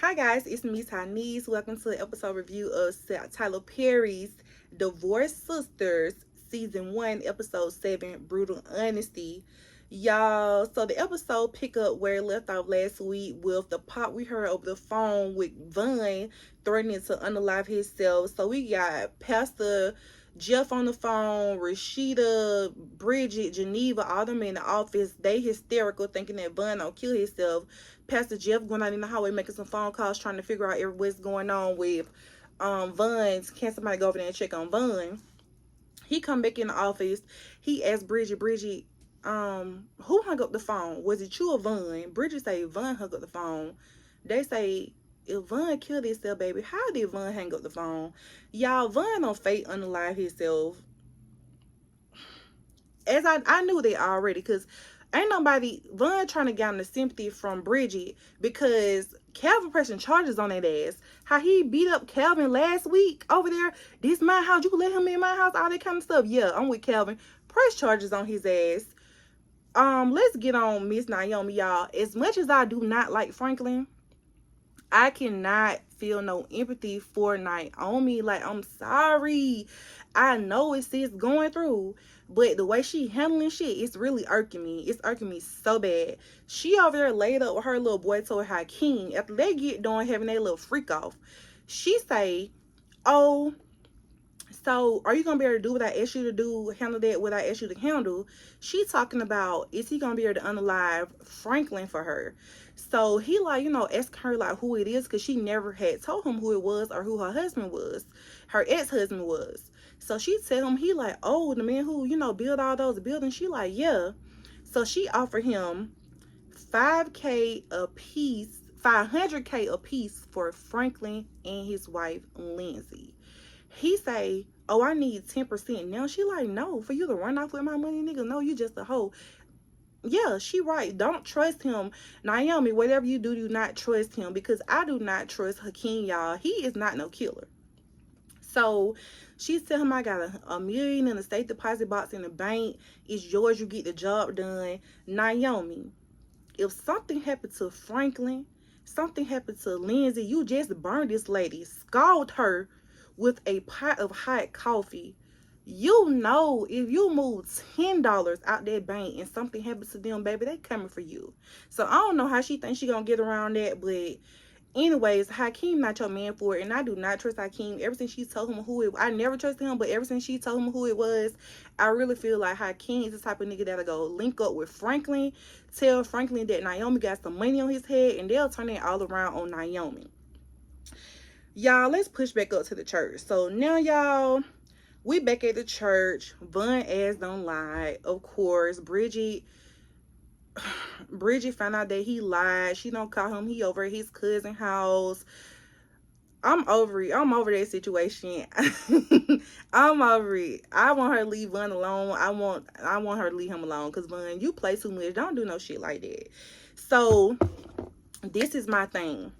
Hi guys, it's me Tynese. Welcome to the episode review of Tyler Perry's Divorce Sisters Season 1, Episode 7, Brutal Honesty. Y'all, so the episode pick up where it left off last week with the pop we heard over the phone with Vaughn threatening to unalive himself. So we got Pastor Jeff on the phone, Rasheda, Bridgette, Geneva, all them in the office. They hysterical thinking that Vaughn don't kill himself. Pastor Jeff going out in the hallway making some phone calls trying to figure out what's going on with Vaughn's. Can somebody go over there and check on Vaughn? He come back in the office. He asked Bridgette, who hung up the phone? Was it you or Vaughn? Bridgette say Vaughn hung up the phone. They say, if Vaughn killed himself, baby, how did Vaughn hang up the phone? Y'all, Vaughn on fate unalive himself. As I knew that already, because ain't nobody, Vaughn trying to get the sympathy from Bridgette because Calvin pressing charges on that ass. How he beat up Calvin last week over there. This my house, you can let him in my house, all that kind of stuff. Yeah, I'm with Calvin. Press charges on his ass. Let's get on Miss Naomi, y'all. As much as I do not like Franklin, I cannot feel no empathy for Naomi. Like, I'm sorry. I know it's sis going through, but the way she handling shit, it's really irking me. It's irking me so bad. She over there laid up with her little boy told Hakeem. After they get done having their little freak off, she say, oh, so are you gonna be able to do what I asked you to do, handle that what I asked you to handle? She talking about, is he gonna be able to unalive Franklin for her? So he like, ask her like who it is, because she never had told him who it was or who her husband was, her ex-husband was. So she tell him, he like, oh, the man who, build all those buildings. She like, yeah. So she offered him 5K a piece, 500K a piece for Franklin and his wife Lindsay. He say, oh, I need 10%. Now she like, no, for you to run off with my money, nigga, no, you just a hoe. Yeah, she right. Don't trust him. Naomi, whatever you do not trust him, because I do not trust Hakeem, y'all. He is not no killer. So she tell him, I got a million in a safe deposit box in the bank. It's yours. You get the job done. Naomi, if something happened to Franklin, something happened to Lindsay, you just burned this lady, scald her with a pot of hot coffee. If you move $10 out that bank and something happens to them, baby, they coming for you. So I don't know how she thinks she gonna get around that, but anyways, Hakeem not your man for it, and I do not trust Hakeem. Ever since she told him who it, I never trusted him, but ever since she told him who it was, I really feel like Hakeem is the type of nigga that'll go link up with Franklin, tell Franklin that Naomi got some money on his head, and they'll turn it all around on Naomi. Y'all, let's push back up to the church. So now, y'all, we back at the church. Vaughn ass don't lie. Of course, Bridgette found out that he lied. She don't call him. He over at his cousin's house. I'm over it. I'm over that situation. I'm over it. I want her to leave Vaughn alone. I want her to leave him alone. Because Vaughn, you play too much. Don't do no shit like that. So this is my thing.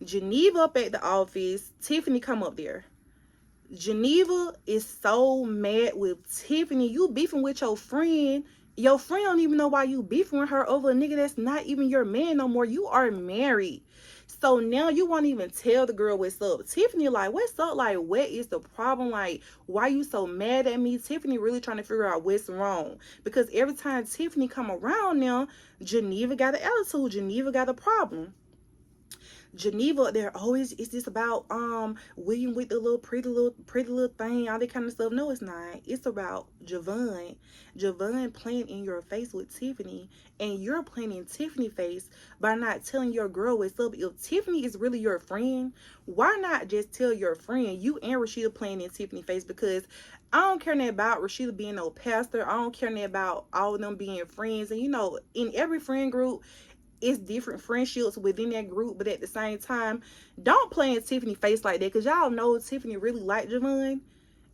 Geneva up at the office. Tiffany come up there. Geneva is so mad with Tiffany. You beefing with your friend. Your friend don't even know why you beefing with her over a nigga that's not even your man no more. You are married. So now you won't even tell the girl what's up. Tiffany like, what's up? Like, what is the problem? Like, why you so mad at me? Tiffany really trying to figure out what's wrong. Because every time Tiffany come around now, Geneva got an attitude. Geneva got a problem. Geneva, they're always, is this about William with the pretty little thing, all that kind of stuff? No, it's not. It's about Javon playing in your face with Tiffany, and you're playing in Tiffany's face by not telling your girl what's up. If Tiffany is really your friend, why not just tell your friend? You and Rasheda playing in Tiffany's face, because I don't care nothing about Rasheda being no pastor. I don't care nothing about all of them being friends. And in every friend group, it's different friendships within that group, but at the same time, don't play in Tiffany's face like that, because y'all know Tiffany really like Javon,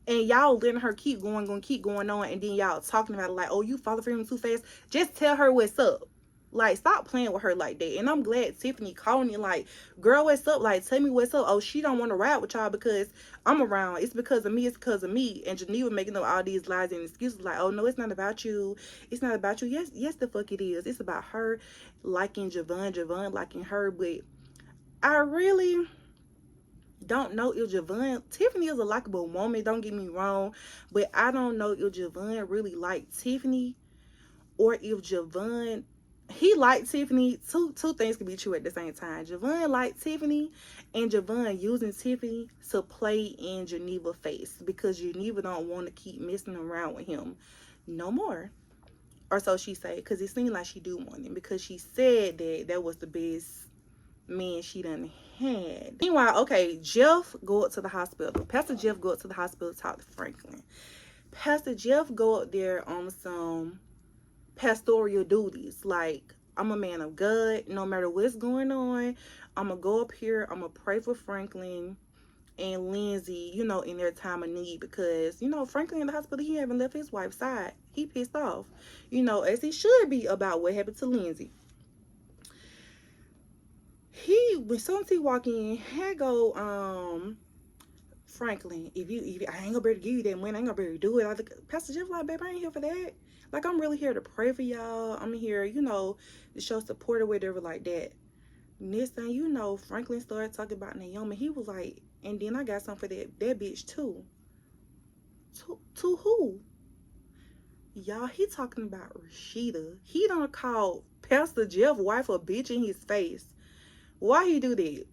and y'all letting her keep going on, and then y'all talking about it like, oh, you follow for him too fast. Just tell her what's up. Like, stop playing with her like that. And I'm glad Tiffany calling you like, girl, what's up? Like, tell me what's up. Oh, she don't want to ride with y'all because I'm around. It's because of me. It's because of me. And Geneva making up all these lies and excuses like, oh, no, it's not about you. It's not about you. Yes, the fuck it is. It's about her liking Javon liking her. But I really don't know if Javon, Tiffany is a likable woman, don't get me wrong, but I don't know if Javon really liked Tiffany, or if Javon, he liked Tiffany. Two things can be true at the same time. Javon liked Tiffany, and Javon using Tiffany to play in Geneva face, because Geneva don't want to keep messing around with him no more. Or so she say, because it seemed like she do want him, because she said that was the best man she done had. Meanwhile, okay, Jeff go up to the hospital. Pastor Jeff go up to the hospital to talk to Franklin. Pastor Jeff go up there on some pastoral duties. Like, I'm a man of God. No matter what's going on, I'm going to go up here. I'm going to pray for Franklin and Lindsay, you know, in their time of need. Because, you know, Franklin in the hospital, he haven't left his wife's side. He pissed off, you know, as he should be about what happened to Lindsay. When soon as he walk in, had go, Franklin, if I ain't gonna be able to give you that money, I ain't gonna be able to do it. Pastor Jeff like, babe, I ain't here for that. Like, I'm really here to pray for y'all. I'm here, you know, to show support or whatever like that. Next thing you know, Franklin started talking about Naomi. He was like, and then I got something for that bitch too. To who? Y'all, he talking about Rasheda. He done called Pastor Jeff's wife a bitch in his face. Why he do that?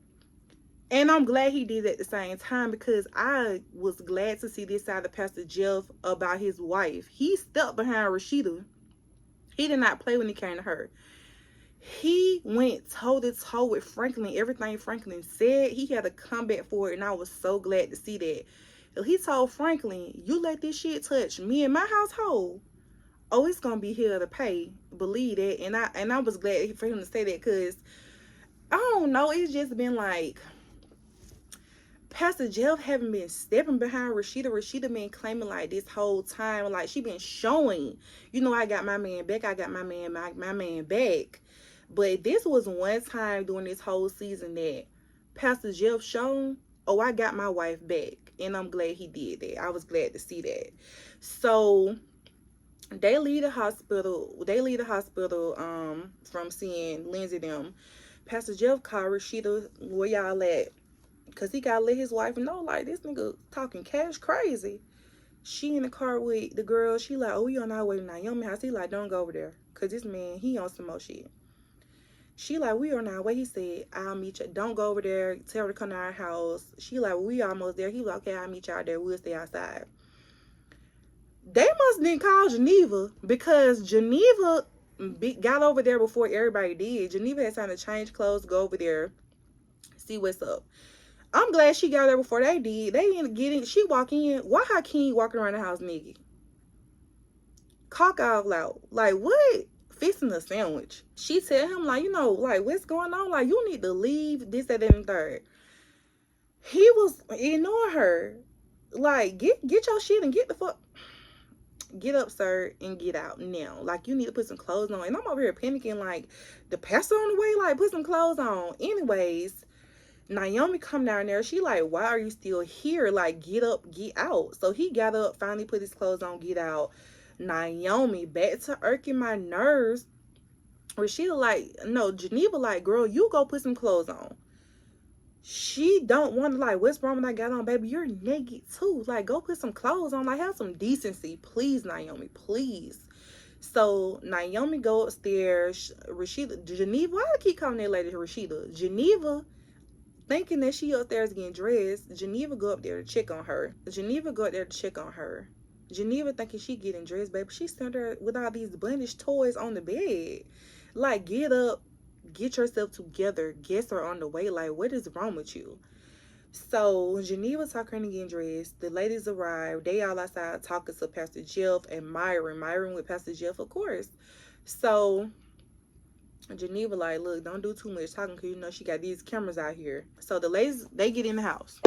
And I'm glad he did at the same time, because I was glad to see this side of Pastor Jeff about his wife. He stepped behind Rasheda. He did not play when he came to her. He went toe to toe with Franklin. Everything Franklin said, he had a comeback for it, and I was so glad to see that. He told Franklin, you let this shit touch me and my household, oh, it's gonna be hell to pay. Believe that. And I was glad for him to say that, because I don't know, it's just been like Pastor Jeff haven't been stepping behind Rasheda. Rasheda been claiming like this whole time, like she been showing, you know, I got my man back, I got my man back. But this was one time during this whole season that Pastor Jeff shown, oh, I got my wife back. And I'm glad he did that. I was glad to see that. So they leave the hospital from seeing Lindsay them. Pastor Jeff called Rasheda, where y'all at? Because he got to let his wife know, like, this nigga talking cash crazy. She in the car with the girl. She like, oh, we on our way to Naomi house. He like, don't go over there. Because this man, he on some more shit. She like, we on our way. He said, I'll meet you. Don't go over there. Tell her to come to our house. She like, well, we almost there. He like, okay, I'll meet you out there. We'll stay outside. They must didn't call Geneva, because Geneva got over there before everybody did. Geneva had time to change clothes, go over there, see what's up. I'm glad she got there before they did. They didn't get it. She walk in. Why Hakeem walking around the house naked? Cock out loud. Like, what? Fixing a sandwich. She tell him, like, you know, like, what's going on? Like, you need to leave, this, that, and the third. He was ignoring her. Like, get your shit and get the fuck. Get up, sir, and get out now. Like, you need to put some clothes on. And I'm over here panicking, like, the pastor on the way, like, put some clothes on. Anyways, Naomi come down there. She like, why are you still here? Like, get up, get out. So he got up, finally put his clothes on, get out. Naomi, back to irking my nerves. Rasheda like, no, Geneva like, girl, you go put some clothes on. She don't want to, like, what's wrong when I got on, baby? You're naked too. Like, go put some clothes on. Like, have some decency. Please, Naomi, please. So Naomi go upstairs. Rasheda, Geneva, why do I keep calling that lady Rasheda? Geneva, thinking that she upstairs getting dressed. Geneva go up there to check on her. Geneva thinking she getting dressed, baby. She sent her with all these bondage toys on the bed. Like, get up, get yourself together. Guests are on the way. Like, what is wrong with you? So Geneva talking and getting dressed. The ladies arrive. They all outside talking to Pastor Jeff and Myron with Pastor Jeff, of course. So Geneva like, look, don't do too much talking, because you know she got these cameras out here. So the ladies, they get in the house.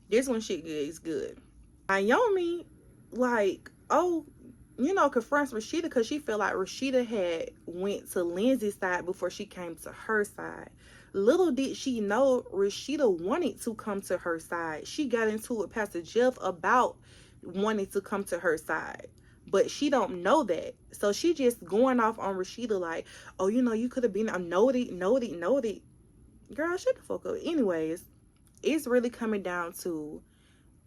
This one shit good is good. Naomi like, oh, you know, confronts Rasheda, because she felt like Rasheda had went to Lindsay's side before she came to her side. Little did she know Rasheda wanted to come to her side. She got into it with Pastor Jeff about wanting to come to her side, but she don't know that. So she just going off on Rasheda like, oh, you know, you could have been a noted. Girl, shut the fuck up. Anyways, it's really coming down to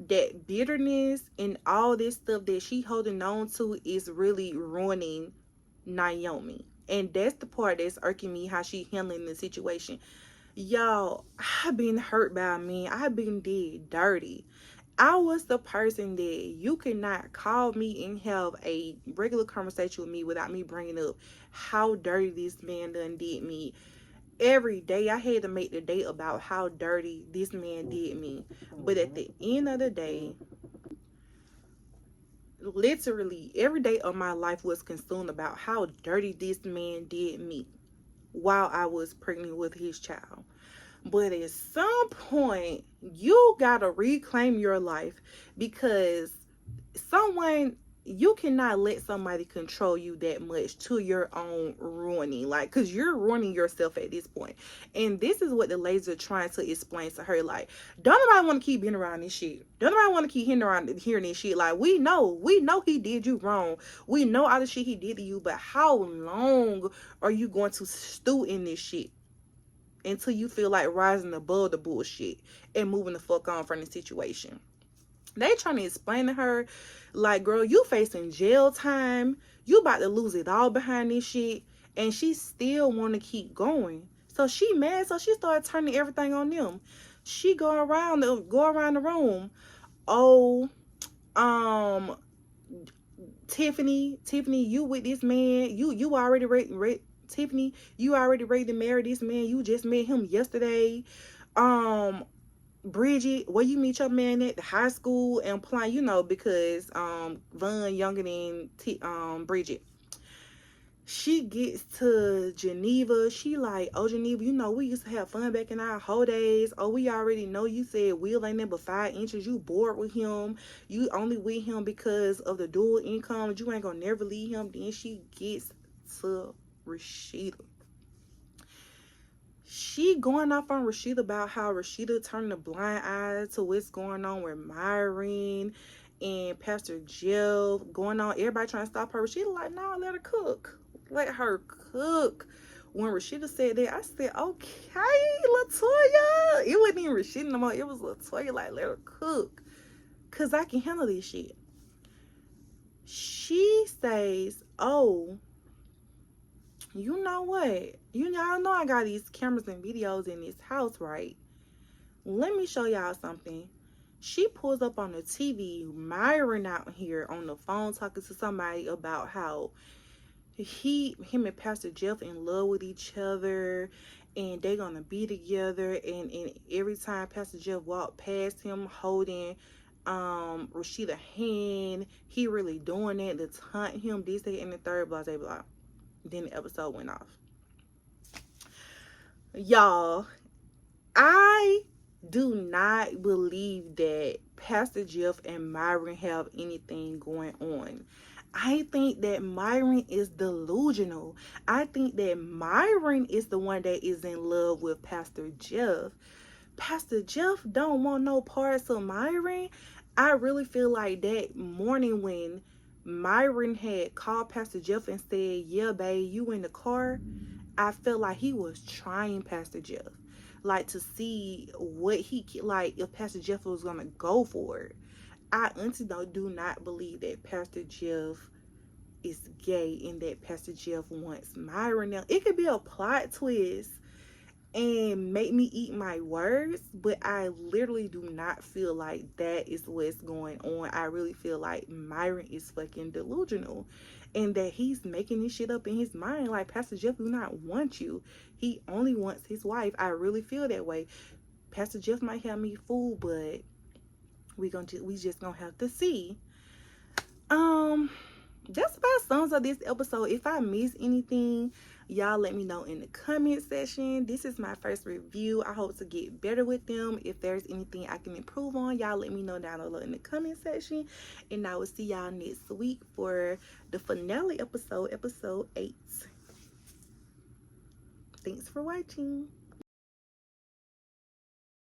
that bitterness and all this stuff that she holding on to is really ruining Naomi. And that's the part that's irking me, how she handling the situation. Y'all, I've been hurt by men. I've been did dirty. I was the person that you cannot call me and have a regular conversation with me without me bringing up how dirty this man done did me. Every day I had to make the day about how dirty this man did me. But at the end of the day, literally every day of my life was consumed about how dirty this man did me while I was pregnant with his child. But at some point, you gotta reclaim your life, because you cannot let somebody control you that much to your own ruining. Like, because you're ruining yourself at this point. And this is what the ladies are trying to explain to her. Like, don't nobody want to keep being around this shit. Don't nobody want to keep hearing this shit. Like, we know he did you wrong. We know all the shit he did to you. But how long are you going to stew in this shit until you feel like rising above the bullshit and moving the fuck on from the situation? They trying to explain to her, like, girl, you facing jail time. You about to lose it all behind this shit. And she still want to keep going. So she mad. So she started turning everything on them. She go around the room. Oh, Tiffany, you with this man. You already ready, Tiffany, you already ready to marry this man. You just met him yesterday. Bridgette, where you meet your man at? The high school and applying, because Vaughn younger than Bridgette. She gets to Geneva. She like, oh, Geneva, we used to have fun back in our whole days. Oh, we already know you said Will ain't number 5 inches. You bored with him. You only with him because of the dual income. You ain't gonna never leave him. Then she gets to Rasheda. She going off on Rasheda about how Rasheda turning a blind eye to what's going on with Myron and Pastor Jeff going on. Everybody trying to stop her. Rasheda like, nah, let her cook. Let her cook. When Rasheda said that, I said, okay, Latoya. It wasn't even Rasheda no more. It was Latoya, like, let her cook. Because I can handle this shit. She says, oh, you know what? Y'all know I got these cameras and videos in this house, right? Let me show y'all something. She pulls up on the TV, Myron out here on the phone talking to somebody about how him and Pastor Jeff in love with each other and they gonna be together. And every time Pastor Jeff walked past him holding Rasheda's hand, he really doing that to taunt him, this, that, and the third, blah, blah, blah. Then the episode went off. Y'all, I do not believe that Pastor Jeff and Myron have anything going on. I think that Myron is delusional. I think that Myron is the one that is in love with Pastor Jeff. Pastor Jeff don't want no parts of Myron. I really feel like that morning when Myron had called Pastor Jeff and said, yeah, babe, you in the car, I felt like he was trying Pastor Jeff, like, to see what if Pastor Jeff was gonna go for it. I honestly do not believe that Pastor Jeff is gay and that Pastor Jeff wants Myron. Now, it could be a plot twist and make me eat my words, but I literally do not feel like that is what's going on. I really feel like Myron is fucking delusional and that he's making this shit up in his mind. Like, Pastor Jeff do not want you. He only wants his wife. I really feel that way. Pastor Jeff might have me fooled, but we just gonna have to see. That's about sums of this episode. If I miss anything, y'all let me know in the comment section. This is my first review. I hope to get better with them. If there's anything I can improve on, y'all let me know down below in the comment section. And I will see y'all next week for the finale episode 8. Thanks for watching.